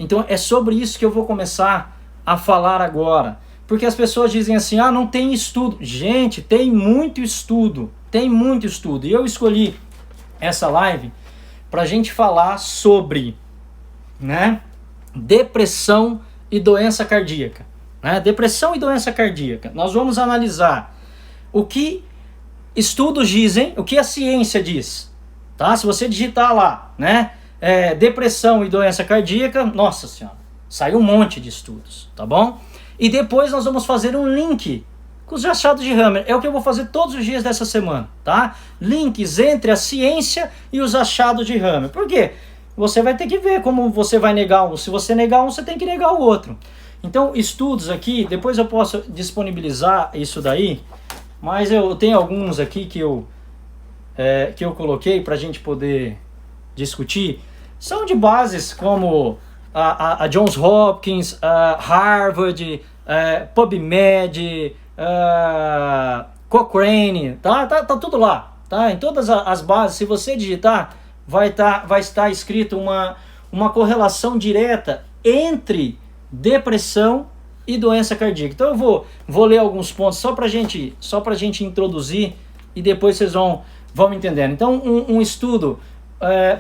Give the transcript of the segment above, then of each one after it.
Então é sobre isso que eu vou começar a falar agora. Porque as pessoas dizem assim, ah, não tem estudo. Gente, tem muito estudo. Tem muito estudo. E eu escolhi essa live para a gente falar sobre, né, depressão e doença cardíaca. Né? Depressão e doença cardíaca. Nós vamos analisar o que estudos dizem, o que a ciência diz. Tá? Se você digitar lá, né, depressão e doença cardíaca, nossa senhora, sai um monte de estudos, tá bom? E depois nós vamos fazer um link com os achados de Hammer. É o que eu vou fazer todos os dias dessa semana, tá? Links entre a ciência e os achados de Hammer. Por quê? Você vai ter que ver como você vai negar um. Se você negar um, você tem que negar o outro. Então, estudos aqui, depois eu posso disponibilizar isso daí, mas eu tenho alguns aqui que eu coloquei para a gente poder discutir. São de bases como a Johns Hopkins, Harvard, PubMed, Cochrane, tá tudo lá, tá? Em todas as bases, se você digitar, vai estar escrito uma correlação direta entre depressão e doença cardíaca. Então eu vou ler alguns pontos só pra gente introduzir e depois vocês vão entendendo. Então um estudo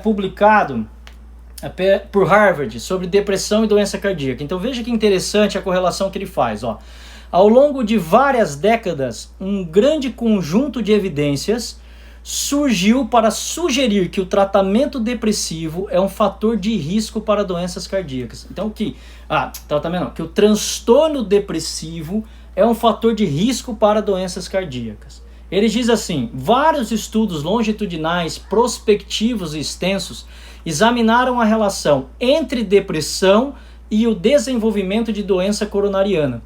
publicado por Harvard sobre depressão e doença cardíaca. Então veja que interessante a correlação que ele faz. Ó. Ao longo de várias décadas, um grande conjunto de evidências surgiu para sugerir que o tratamento depressivo é um fator de risco para doenças cardíacas. Então que o transtorno depressivo é um fator de risco para doenças cardíacas. Ele diz assim, vários estudos longitudinais, prospectivos e extensos examinaram a relação entre depressão e o desenvolvimento de doença coronariana.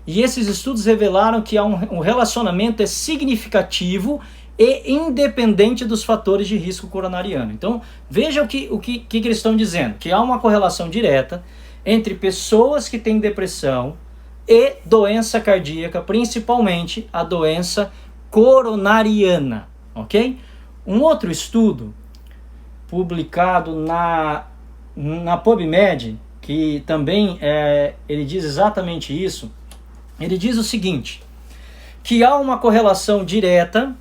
E esses estudos revelaram que há um relacionamento significativo e independente dos fatores de risco coronariano. Então, veja o que eles estão dizendo, que há uma correlação direta entre pessoas que têm depressão e doença cardíaca, principalmente a doença coronariana, ok? Um outro estudo publicado na PubMed, que também ele diz exatamente isso, ele diz o seguinte, que há uma correlação direta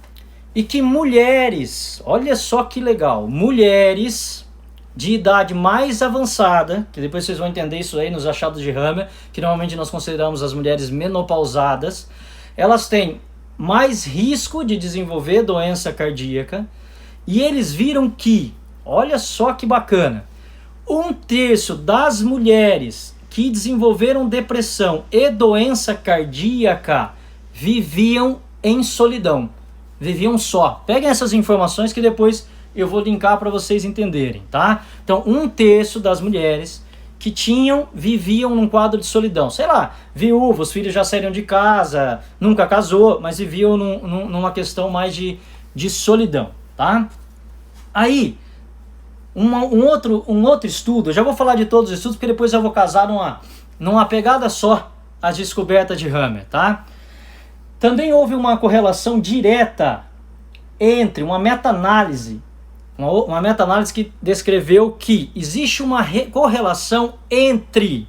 e que mulheres, olha só que legal, mulheres de idade mais avançada, que depois vocês vão entender isso aí nos achados de Hammer, que normalmente nós consideramos as mulheres menopausadas, elas têm mais risco de desenvolver doença cardíaca, e eles viram que, olha só que bacana, 1/3 das mulheres que desenvolveram depressão e doença cardíaca viviam em solidão, viviam só. Peguem essas informações que depois eu vou linkar para vocês entenderem, tá? Então, 1/3 das mulheres que viviam num quadro de solidão. Sei lá, viúva, os filhos já saíram de casa, nunca casou, mas viviam numa questão mais de solidão, tá? Aí, um outro estudo, eu já vou falar de todos os estudos, porque depois eu vou casar numa pegada só as descobertas de Hammer, tá? Também houve uma correlação direta entre uma meta-análise que descreveu que existe uma correlação entre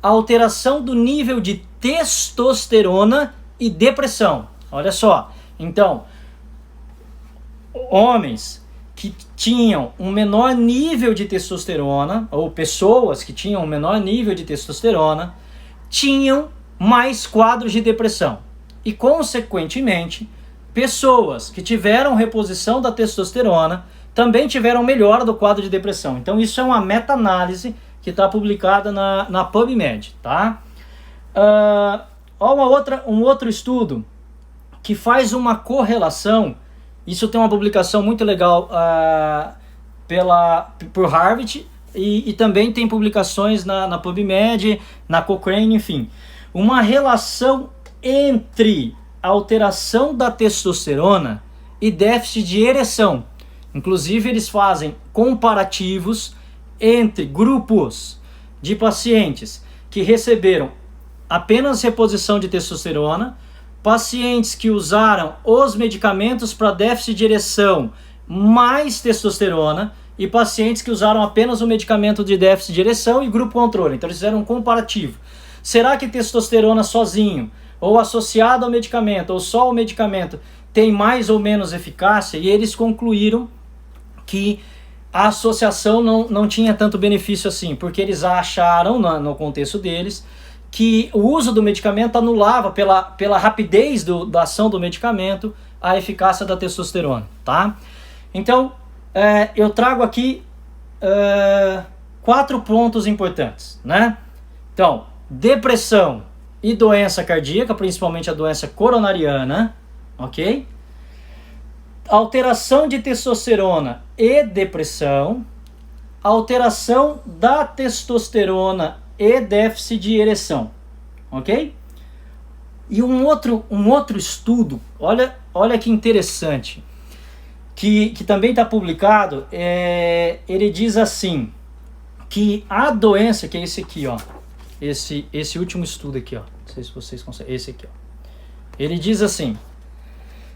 a alteração do nível de testosterona e depressão. Olha só, então, homens que tinham um menor nível de testosterona, ou pessoas que tinham um menor nível de testosterona, tinham mais quadros de depressão. E, consequentemente, pessoas que tiveram reposição da testosterona também tiveram melhora do quadro de depressão. Então, isso é uma meta-análise que está publicada na PubMed, tá? Um outro estudo que faz uma correlação. Isso tem uma publicação muito legal por Harvard e também tem publicações na PubMed, na Cochrane, enfim. Uma relação entre a alteração da testosterona e déficit de ereção. Inclusive, eles fazem comparativos entre grupos de pacientes que receberam apenas reposição de testosterona, pacientes que usaram os medicamentos para déficit de ereção mais testosterona e pacientes que usaram apenas o medicamento de déficit de ereção e grupo controle. Então eles fizeram um comparativo. Será que testosterona sozinho, ou associado ao medicamento, ou só o medicamento, tem mais ou menos eficácia? E eles concluíram que a associação não tinha tanto benefício assim, porque eles acharam, no contexto deles, que o uso do medicamento anulava, pela rapidez da ação do medicamento, a eficácia da testosterona, tá? Então, eu trago aqui 4 pontos importantes, né? Então, depressão e doença cardíaca, principalmente a doença coronariana, ok? Alteração de testosterona e depressão, alteração da testosterona e déficit de ereção, ok? E um outro estudo, olha que interessante, que também está publicado, ele diz assim, que a doença, que é esse aqui, ó, esse último estudo aqui, ó, não sei se vocês conseguem, esse aqui, ó, ele diz assim,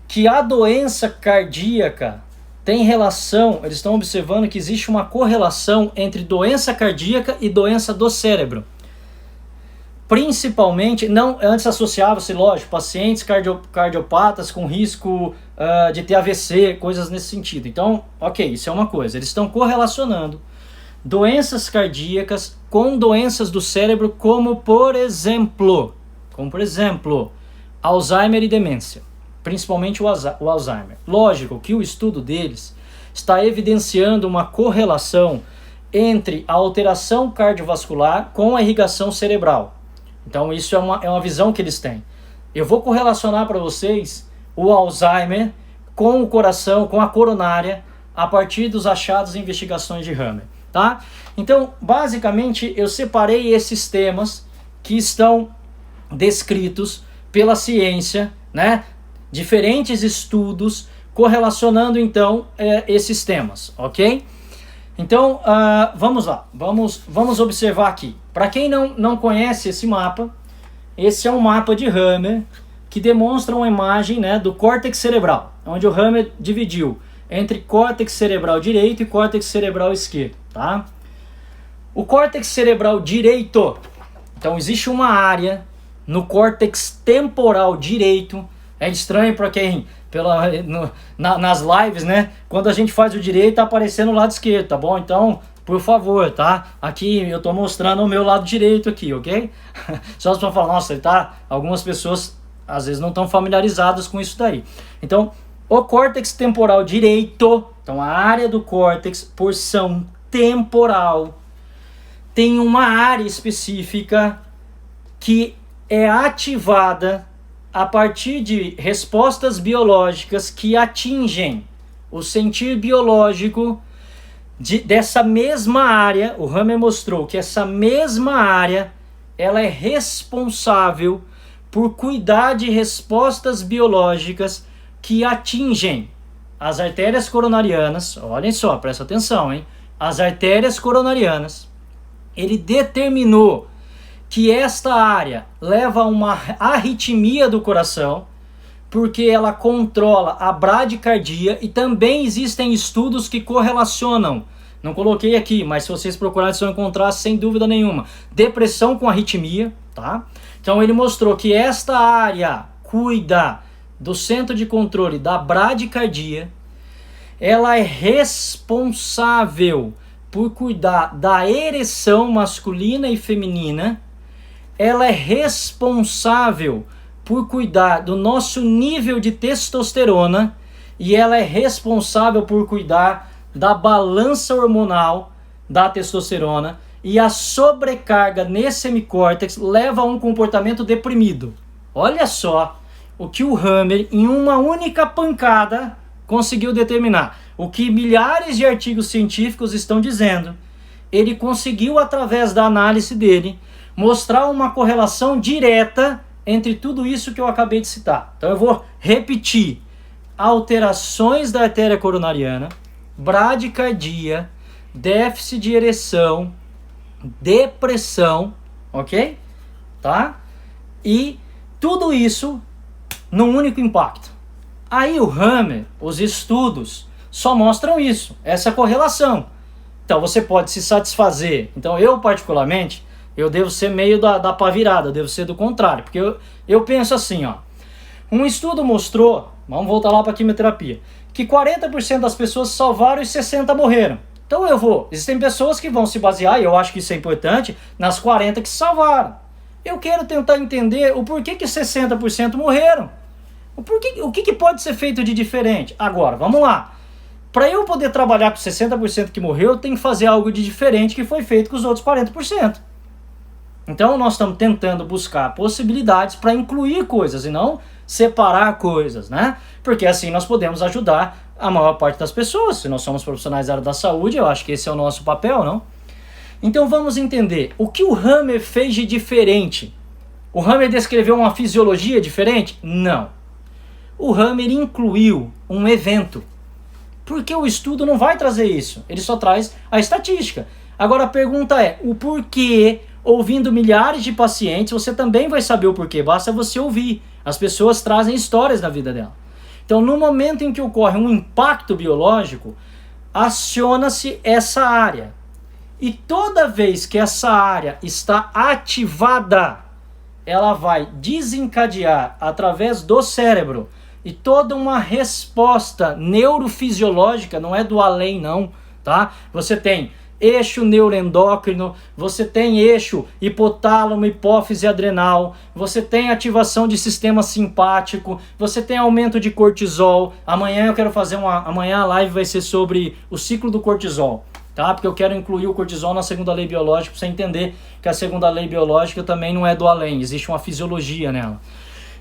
que a doença cardíaca tem relação, eles estão observando que existe uma correlação entre doença cardíaca e doença do cérebro. Principalmente, antes associava-se, lógico, pacientes cardiopatas com risco de ter AVC, coisas nesse sentido. Então, ok, isso é uma coisa. Eles estão correlacionando doenças cardíacas com doenças do cérebro, como por exemplo, Alzheimer e demência. Principalmente o Alzheimer. Lógico que o estudo deles está evidenciando uma correlação entre a alteração cardiovascular com a irrigação cerebral. Então isso é uma visão que eles têm. Eu vou correlacionar para vocês o Alzheimer com o coração, com a coronária, a partir dos achados e investigações de Hammer, tá? Então, basicamente, eu separei esses temas que estão descritos pela ciência, né? Diferentes estudos correlacionando então esses temas, ok? Então vamos lá, vamos observar aqui. Para quem não conhece esse mapa, esse é um mapa de Hammer que demonstra uma imagem, né, do córtex cerebral, onde o Hammer dividiu entre córtex cerebral direito e córtex cerebral esquerdo, tá? O córtex cerebral direito, então existe uma área no córtex temporal direito. É estranho para quem, nas lives, né? Quando a gente faz o direito, tá aparecendo o lado esquerdo, tá bom? Então, por favor, tá? Aqui eu tô mostrando o meu lado direito aqui, ok? Só para falar, nossa, tá? Algumas pessoas, às vezes, não estão familiarizadas com isso daí. Então, o córtex temporal direito, então a área do córtex, porção temporal, tem uma área específica que é ativada a partir de respostas biológicas que atingem o sentir biológico dessa mesma área. O Hammer mostrou que essa mesma área ela é responsável por cuidar de respostas biológicas que atingem as artérias coronarianas. Olhem só, presta atenção, hein? As artérias coronarianas. Ele determinou que esta área leva a uma arritmia do coração, porque ela controla a bradicardia, e também existem estudos que correlacionam, não coloquei aqui, mas se vocês procurarem vocês vão encontrar sem dúvida nenhuma, depressão com arritmia, tá? Então ele mostrou que esta área cuida do centro de controle da bradicardia, ela é responsável por cuidar da ereção masculina e feminina, ela é responsável por cuidar do nosso nível de testosterona e ela é responsável por cuidar da balança hormonal da testosterona, e a sobrecarga nesse hemicórtex leva a um comportamento deprimido. Olha só o que o Hammer, em uma única pancada, conseguiu determinar. O que milhares de artigos científicos estão dizendo, ele conseguiu, através da análise dele, mostrar uma correlação direta entre tudo isso que eu acabei de citar. Então eu vou repetir: alterações da artéria coronariana, bradicardia, déficit de ereção, depressão, ok? Tá? E tudo isso num único impacto. Aí o Hammer, os estudos só mostram isso, essa correlação. Então você pode se satisfazer. Então eu particularmente, eu devo ser meio da pá virada, eu devo ser do contrário, porque eu penso assim, ó. Um estudo mostrou, vamos voltar lá para a quimioterapia, que 40% das pessoas se salvaram e 60% morreram. Então existem pessoas que vão se basear, e eu acho que isso é importante, nas 40% que se salvaram. Eu quero tentar entender o porquê que 60% morreram. O que pode ser feito de diferente? Agora, vamos lá. Para eu poder trabalhar com 60% que morreu, eu tenho que fazer algo de diferente que foi feito com os outros 40%. Então nós estamos tentando buscar possibilidades para incluir coisas e não separar coisas, né? Porque assim nós podemos ajudar a maior parte das pessoas. Se nós somos profissionais da área da saúde, eu acho que esse é o nosso papel, não? Então vamos entender o que o Hammer fez de diferente. O Hammer descreveu uma fisiologia diferente? Não. O Hammer incluiu um evento. Porque o estudo não vai trazer isso. Ele só traz a estatística. Agora a pergunta é, o porquê, ouvindo milhares de pacientes, você também vai saber o porquê. Basta você ouvir. As pessoas trazem histórias da vida dela. Então, no momento em que ocorre um impacto biológico, aciona-se essa área. E toda vez que essa área está ativada, ela vai desencadear, através do cérebro, e toda uma resposta neurofisiológica, não é do além não, tá? Você tem eixo neuroendócrino, você tem eixo hipotálamo, hipófise adrenal, você tem ativação de sistema simpático, você tem aumento de cortisol. Amanhã eu quero fazer amanhã a live vai ser sobre o ciclo do cortisol, tá? Porque eu quero incluir o cortisol na segunda lei biológica para você entender que a segunda lei biológica também não é do além, existe uma fisiologia nela.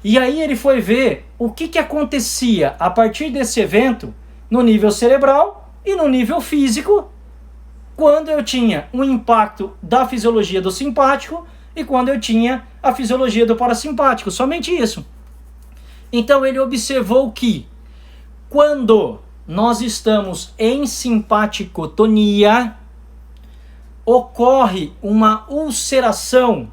E aí ele foi ver o que acontecia a partir desse evento no nível cerebral e no nível físico, quando eu tinha um impacto da fisiologia do simpático e quando eu tinha a fisiologia do parasimpático, somente isso. Então ele observou que quando nós estamos em simpaticotonia, ocorre uma ulceração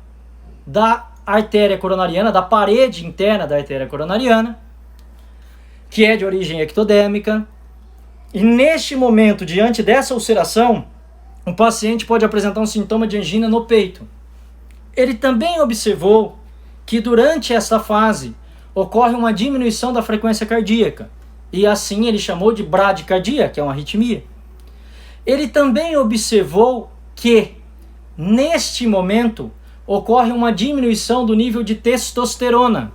da artéria coronariana, da parede interna da artéria coronariana, que é de origem ectodérmica, e neste momento, diante dessa ulceração, o paciente pode apresentar um sintoma de angina no peito. Ele também observou que durante essa fase ocorre uma diminuição da frequência cardíaca, e assim ele chamou de bradicardia, que é uma arritmia. Ele também observou que, neste momento, ocorre uma diminuição do nível de testosterona.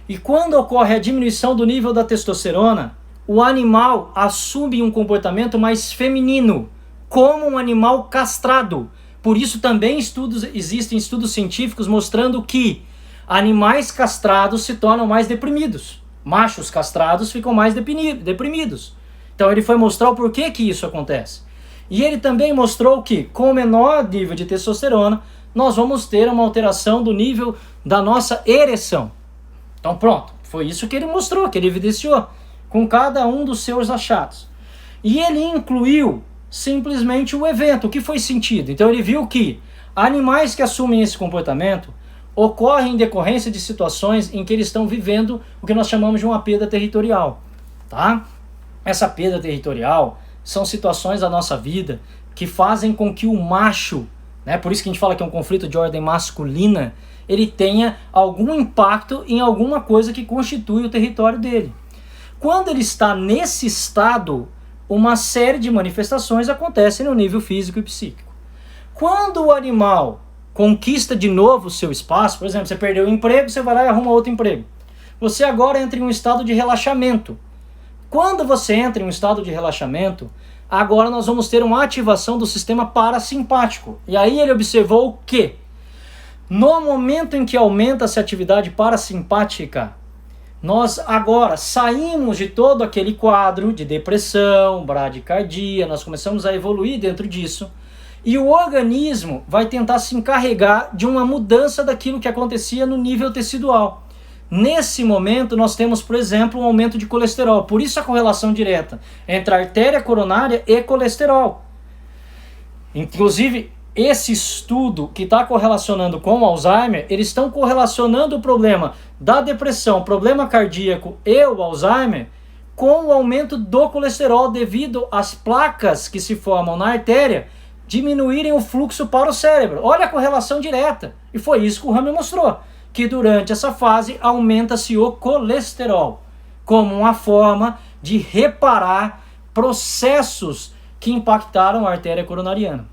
E quando ocorre a diminuição do nível da testosterona, o animal assume um comportamento mais feminino, como um animal castrado. Por isso também existem estudos científicos mostrando que animais castrados se tornam mais deprimidos. Machos castrados ficam mais deprimidos. Então ele foi mostrar o porquê que isso acontece. E ele também mostrou que com menor nível de testosterona, nós vamos ter uma alteração do nível da nossa ereção. Então pronto, foi isso que ele mostrou, que ele evidenciou, com cada um dos seus achados. E ele incluiu simplesmente o evento, o que foi sentido. Então ele viu que animais que assumem esse comportamento ocorrem em decorrência de situações em que eles estão vivendo o que nós chamamos de uma perda territorial, tá? Essa perda territorial são situações da nossa vida que fazem com que o macho, né, por isso que a gente fala que é um conflito de ordem masculina, ele tenha algum impacto em alguma coisa que constitui o território dele. Quando ele está nesse estado, uma série de manifestações acontecem no nível físico e psíquico. Quando o animal conquista de novo o seu espaço, por exemplo, você perdeu o emprego, você vai lá e arruma outro emprego. Você agora entra em um estado de relaxamento. Quando você entra em um estado de relaxamento, agora nós vamos ter uma ativação do sistema parasimpático. E aí ele observou que no momento em que aumenta-se a atividade parasimpática, nós agora saímos de todo aquele quadro de depressão, bradicardia, nós começamos a evoluir dentro disso, e o organismo vai tentar se encarregar de uma mudança daquilo que acontecia no nível tecidual. Nesse momento nós temos, por exemplo, um aumento de colesterol, por isso a correlação direta entre a artéria coronária e colesterol. Inclusive, esse estudo que está correlacionando com o Alzheimer, eles estão correlacionando o problema da depressão, o problema cardíaco e o Alzheimer com o aumento do colesterol devido às placas que se formam na artéria diminuírem o fluxo para o cérebro. Olha a correlação direta. E foi isso que o Hammer mostrou, que durante essa fase aumenta-se o colesterol, como uma forma de reparar processos que impactaram a artéria coronariana.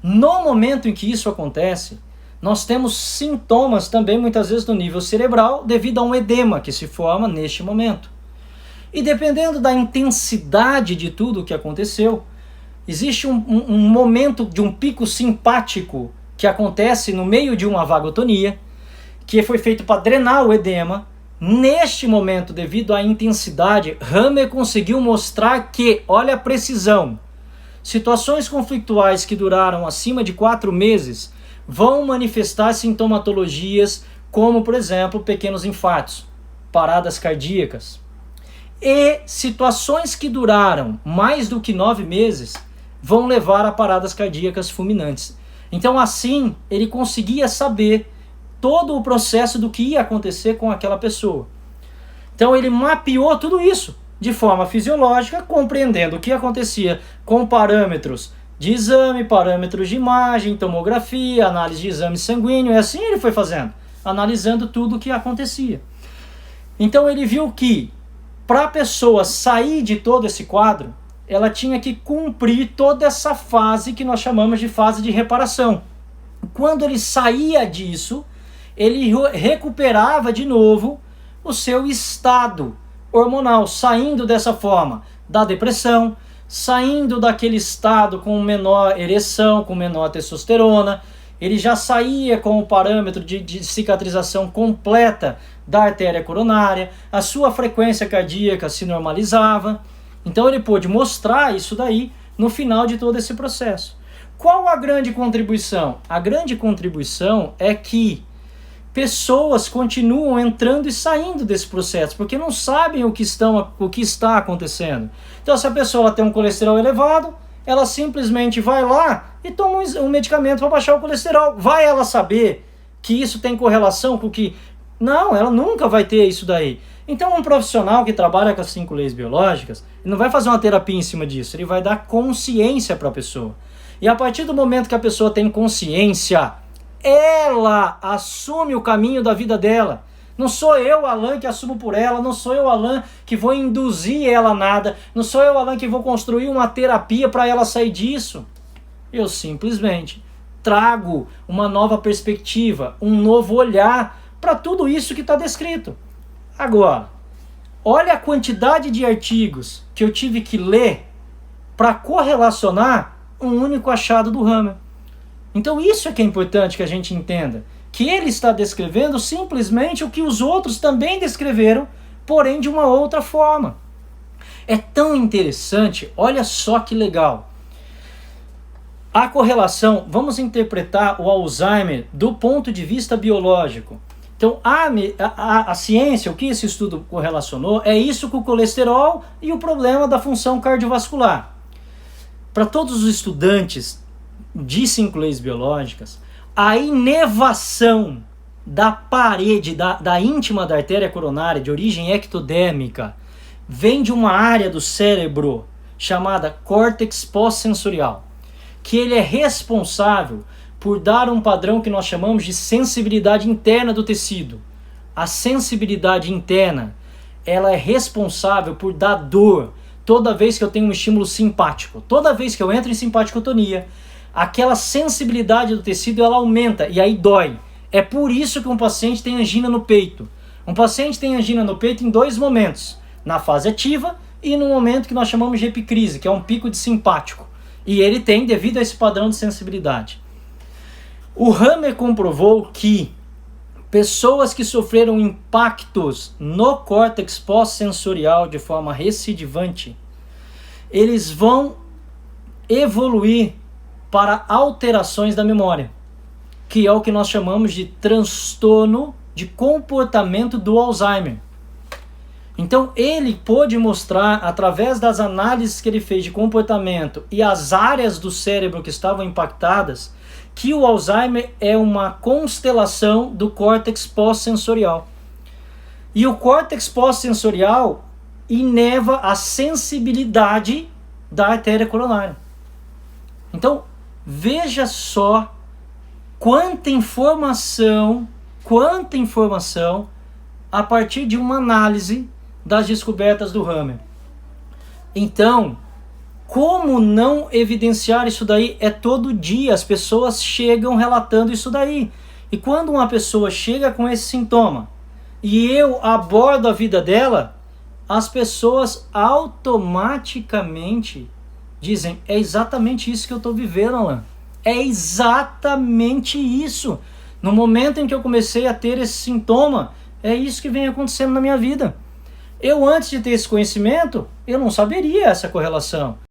No momento em que isso acontece, nós temos sintomas também muitas vezes no nível cerebral devido a um edema que se forma neste momento. E dependendo da intensidade de tudo o que aconteceu, existe um momento de um pico simpático que acontece no meio de uma vagotonia, que foi feito para drenar o edema. Neste momento, devido à intensidade, Hammer conseguiu mostrar que, olha a precisão, situações conflituais que duraram acima de 4 meses vão manifestar sintomatologias como, por exemplo, pequenos infartos, paradas cardíacas. E situações que duraram mais do que 9 meses vão levar a paradas cardíacas fulminantes. Então, assim, ele conseguia saber todo o processo do que ia acontecer com aquela pessoa. Então, ele mapeou tudo isso de forma fisiológica, compreendendo o que acontecia com parâmetros de exame, parâmetros de imagem, tomografia, análise de exame sanguíneo, e assim ele foi fazendo, analisando tudo o que acontecia. Então, ele viu que para a pessoa sair de todo esse quadro, ela tinha que cumprir toda essa fase que nós chamamos de fase de reparação. Quando ele saía disso, ele recuperava de novo o seu estado hormonal, saindo dessa forma da depressão, saindo daquele estado com menor ereção, com menor testosterona. Ele já saía com o parâmetro de cicatrização completa da artéria coronária, a sua frequência cardíaca se normalizava. Então ele pôde mostrar isso daí no final de todo esse processo. Qual a grande contribuição? A grande contribuição é que pessoas continuam entrando e saindo desse processo, porque não sabem o que está acontecendo. Então, se a pessoa tem um colesterol elevado, ela simplesmente vai lá e toma um medicamento para baixar o colesterol. Vai ela saber que isso tem correlação com o que... Não, ela nunca vai ter isso daí. Então, um profissional que trabalha com as 5 leis biológicas, ele não vai fazer uma terapia em cima disso, ele vai dar consciência para a pessoa. E a partir do momento que a pessoa tem consciência, ela assume o caminho da vida dela. Não sou eu, Alan, que assumo por ela, não sou eu, Alan, que vou induzir ela a nada, não sou eu, Alan, que vou construir uma terapia para ela sair disso. Eu simplesmente trago uma nova perspectiva, um novo olhar para tudo isso que está descrito. Agora, olha a quantidade de artigos que eu tive que ler para correlacionar um único achado do Hammer. Então isso é que é importante que a gente entenda, que ele está descrevendo simplesmente o que os outros também descreveram, porém de uma outra forma. É tão interessante, olha só que legal. A correlação, vamos interpretar o Alzheimer do ponto de vista biológico. Então a ciência, o que esse estudo correlacionou, é isso com o colesterol e o problema da função cardiovascular. Para todos os estudantes de 5 leis biológicas, a inervação da parede, da íntima da artéria coronária, de origem ectodérmica, vem de uma área do cérebro chamada córtex pós-sensorial, que ele é responsável por dar um padrão que nós chamamos de sensibilidade interna do tecido. A sensibilidade interna, ela é responsável por dar dor toda vez que eu tenho um estímulo simpático. Toda vez que eu entro em simpaticotonia, aquela sensibilidade do tecido ela aumenta e aí dói. É por isso que um paciente tem angina no peito. Um paciente tem angina no peito em 2 momentos, na fase ativa e no momento que nós chamamos de epicrise, que é um pico de simpático. E ele tem devido a esse padrão de sensibilidade. O Hammer comprovou que pessoas que sofreram impactos no córtex pós-sensorial de forma recidivante, eles vão evoluir para alterações da memória, que é o que nós chamamos de transtorno de comportamento do Alzheimer. Então ele pôde mostrar, através das análises que ele fez de comportamento e as áreas do cérebro que estavam impactadas, que o Alzheimer é uma constelação do córtex pós-sensorial. E o córtex pós-sensorial ineva a sensibilidade da artéria coronária. Então, veja só quanta informação a partir de uma análise das descobertas do Hammer. Então, como não evidenciar isso daí? É todo dia, as pessoas chegam relatando isso daí. E quando uma pessoa chega com esse sintoma e eu abordo a vida dela, as pessoas automaticamente dizem, é exatamente isso que eu estou vivendo, Alan. É exatamente isso. No momento em que eu comecei a ter esse sintoma, é isso que vem acontecendo na minha vida. Eu, antes de ter esse conhecimento, eu não saberia essa correlação.